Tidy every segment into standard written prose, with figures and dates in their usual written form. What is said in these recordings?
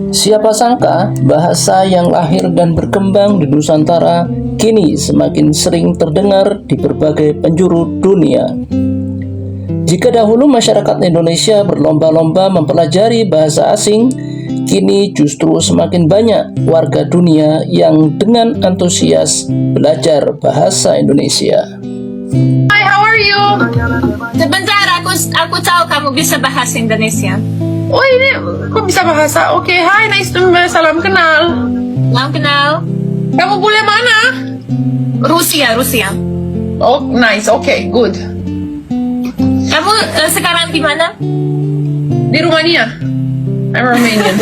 Siapa sangka bahasa yang lahir dan berkembang di Nusantara kini semakin sering terdengar di berbagai penjuru dunia. Jika dahulu masyarakat Indonesia berlomba-lomba mempelajari bahasa asing, kini justru semakin banyak warga dunia yang dengan antusias belajar bahasa Indonesia. Hi, how are you? Sebentar, aku tahu kamu bisa bahasa Indonesia. Oh ini, kok bisa bahasa? Oke, hi, nice to meet, salam kenal. Salam kenal. Kamu bule mana? Rusia. Oh, nice, oke, good. Kamu sekarang di mana? Di Rumania. I'm Romanian.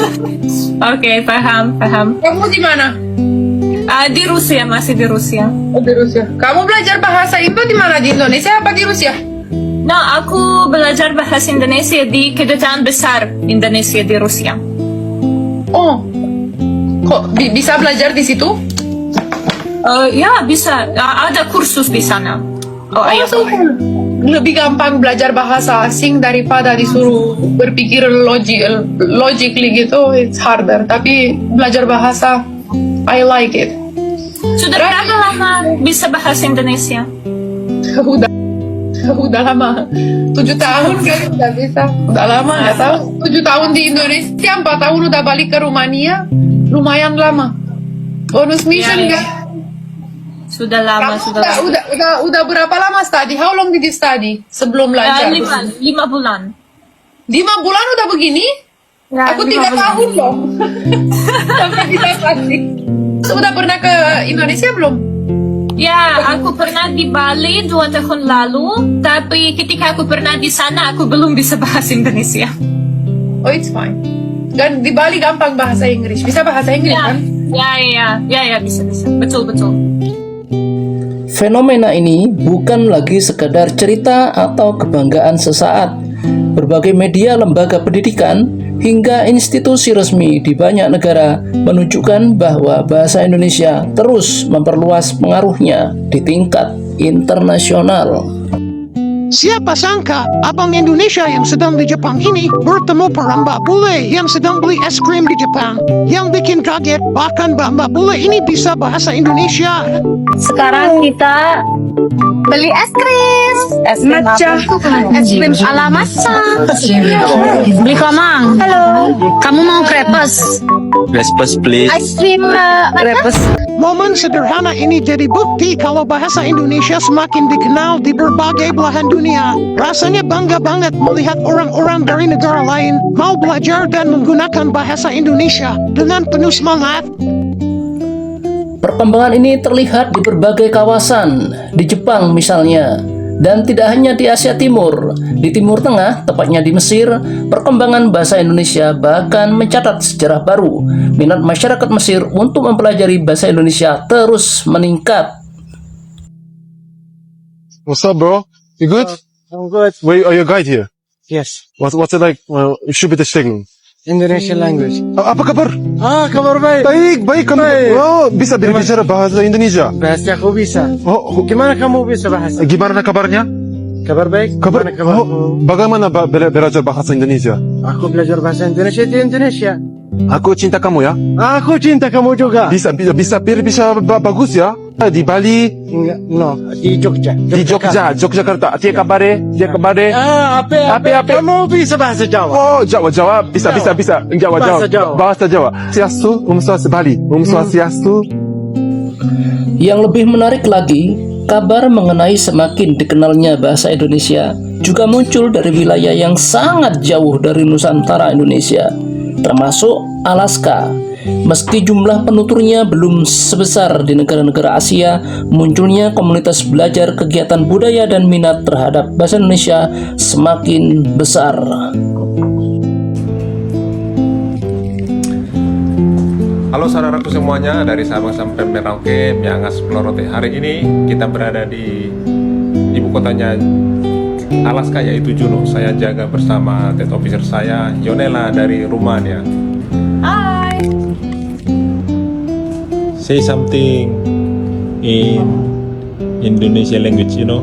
Oke, paham. Kamu di mana? Di Rusia, masih di Rusia. Oh, di Rusia. Kamu belajar bahasa Indo di mana? Di Indonesia apa di Rusia? Nah, aku belajar bahasa Indonesia di Kedutaan Besar Indonesia di Rusia. Oh, kok bisa belajar di situ? Ya, bisa. Ada kursus di sana. Oh, ayo. So, lebih gampang belajar bahasa asing daripada disuruh berpikir logically gitu. It's harder. Tapi belajar bahasa, I like it. Sudah berapa lama bisa bahasa Indonesia? Udah lama, 7 tahun kan udah bisa. Udah lama nggak tahu. 7 tahun di Indonesia, 4 tahun udah balik ke Rumania. Lumayan lama. Bonus mission Ya. kan? Sudah lama. Udah berapa lama study? How long did you study sebelum belajar? 5 bulan. 5 bulan udah begini? Ya, Aku 5 3 bulan. tahun loh. Sampai bisa pasti. Sudah pernah ke Indonesia belum? Ya, aku pernah di Bali 2 tahun lalu, tapi ketika aku pernah di sana, aku belum bisa bahasa Indonesia. Oh, it's fine. Dan di Bali gampang bahasa Inggris. Bisa bahasa Inggris kan? Ya, bisa. Betul. Fenomena ini bukan lagi sekadar cerita atau kebanggaan sesaat. Berbagai media, lembaga pendidikan, hingga institusi resmi di banyak negara menunjukkan bahwa bahasa Indonesia terus memperluas pengaruhnya di tingkat internasional. Siapa sangka abang Indonesia yang sedang di Jepang ini bertemu perambak bule yang sedang beli es krim di Jepang. Yang bikin kaget, bahkan mbak bule ini bisa bahasa Indonesia. Sekarang kita beli es krim. Es krim Matcha. Es krim ala matcha. Beli kamang. Halo. Kamu mau crepes? Crepes please. Es krim crepes. Momen sederhana ini jadi bukti kalau bahasa Indonesia semakin dikenal di berbagai belahan dunia. Rasanya bangga banget melihat orang-orang dari negara lain mau belajar dan menggunakan bahasa Indonesia dengan penuh semangat. Perkembangan ini terlihat di berbagai kawasan, di Jepang misalnya, dan tidak hanya di Asia Timur. Di Timur Tengah, tepatnya di Mesir, perkembangan bahasa Indonesia bahkan mencatat sejarah baru. Minat masyarakat Mesir untuk mempelajari bahasa Indonesia terus meningkat. What's up, bro? You good? I'm good. Wait, are you a guide here? Yes. What's it like? It should be the signal. Indonesian language. Apa kabar? Kabar baik. Baik kamu. Oh, bisa berbicara bahasa Indonesia. Bahasa aku bisa. Oh, Gimana kamu bisa bahasa? gimana kabarnya? Kabar baik? Kabar. Gimana kabarmu? Bagaimana belajar bahasa Indonesia? Aku belajar bahasa Indonesia di Indonesia. Aku cinta kamu ya. Aku cinta kamu juga. Bisa bagus ya. Di Bali, Enggak, no. Di Jogja. di Yogyakarta. Dia kabare. Apa? Kamu bisa bahasa Jawa? Oh, Jawa. Bisa. Bahasa Jawa. Bahasa Jawa. Siastu, Bali. Siastu. Yang lebih menarik lagi, kabar mengenai semakin dikenalnya bahasa Indonesia juga muncul dari wilayah yang sangat jauh dari Nusantara Indonesia, termasuk Alaska. Meski jumlah penuturnya belum sebesar di negara-negara Asia, munculnya komunitas belajar, kegiatan budaya, dan minat terhadap bahasa Indonesia semakin besar. Halo saudaraku semuanya, dari Sabang sampai Merauke, Miangas Pelorote. Hari ini kita berada di ibu kotanya Alaska, yaitu Juneau. Saya jaga bersama Tet Officer saya, Yonela dari Rumania. Hai. Say something in Indonesian language, you know?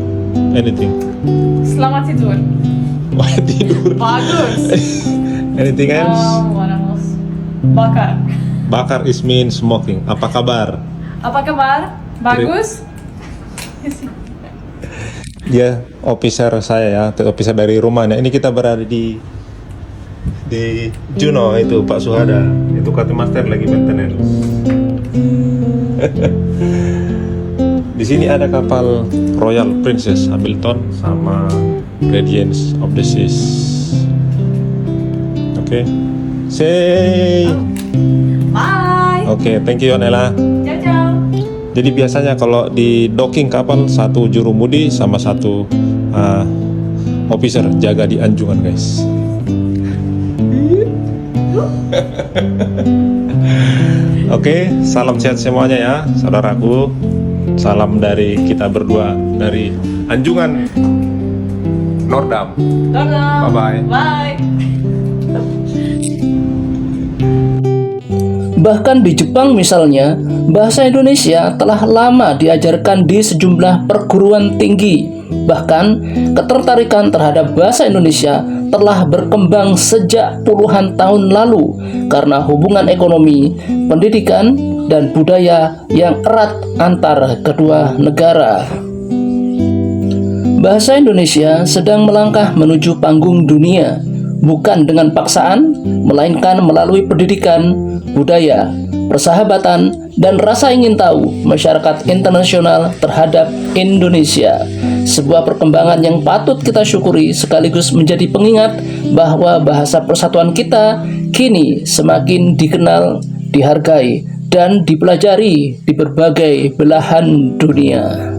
Anything. Selamat tidur. Wah, tidur. Bagus. Anything else? What else? Bakar. Bakar is mean smoking. Apa kabar? Apa kabar? Bagus? Dia officer saya ya, officer dari Rumania. Ini kita berada di Juno itu Pak Suhada. Itu Master lagi maintenance. Di sini ada kapal Royal Princess Hamilton sama Radiance of the Seas. Oke. Say. Bye. Oke, thank you Nela. Ciao, ciao. Jadi biasanya kalau di docking kapal satu jurumudi sama satu officer jaga di anjungan guys. Oke, salam sehat semuanya ya saudaraku. Salam dari kita berdua dari Anjungan Nordam. Dadah. Bye-bye. Bye. Bahkan di Jepang misalnya, bahasa Indonesia telah lama diajarkan di sejumlah perguruan tinggi. Bahkan, ketertarikan terhadap bahasa Indonesia telah berkembang sejak puluhan tahun lalu karena hubungan ekonomi, pendidikan, dan budaya yang erat antar kedua negara. Bahasa Indonesia sedang melangkah menuju panggung dunia, bukan dengan paksaan, melainkan melalui pendidikan, budaya, persahabatan, dan rasa ingin tahu masyarakat internasional terhadap Indonesia. Sebuah perkembangan yang patut kita syukuri sekaligus menjadi pengingat bahwa bahasa persatuan kita kini semakin dikenal, dihargai, dan dipelajari di berbagai belahan dunia.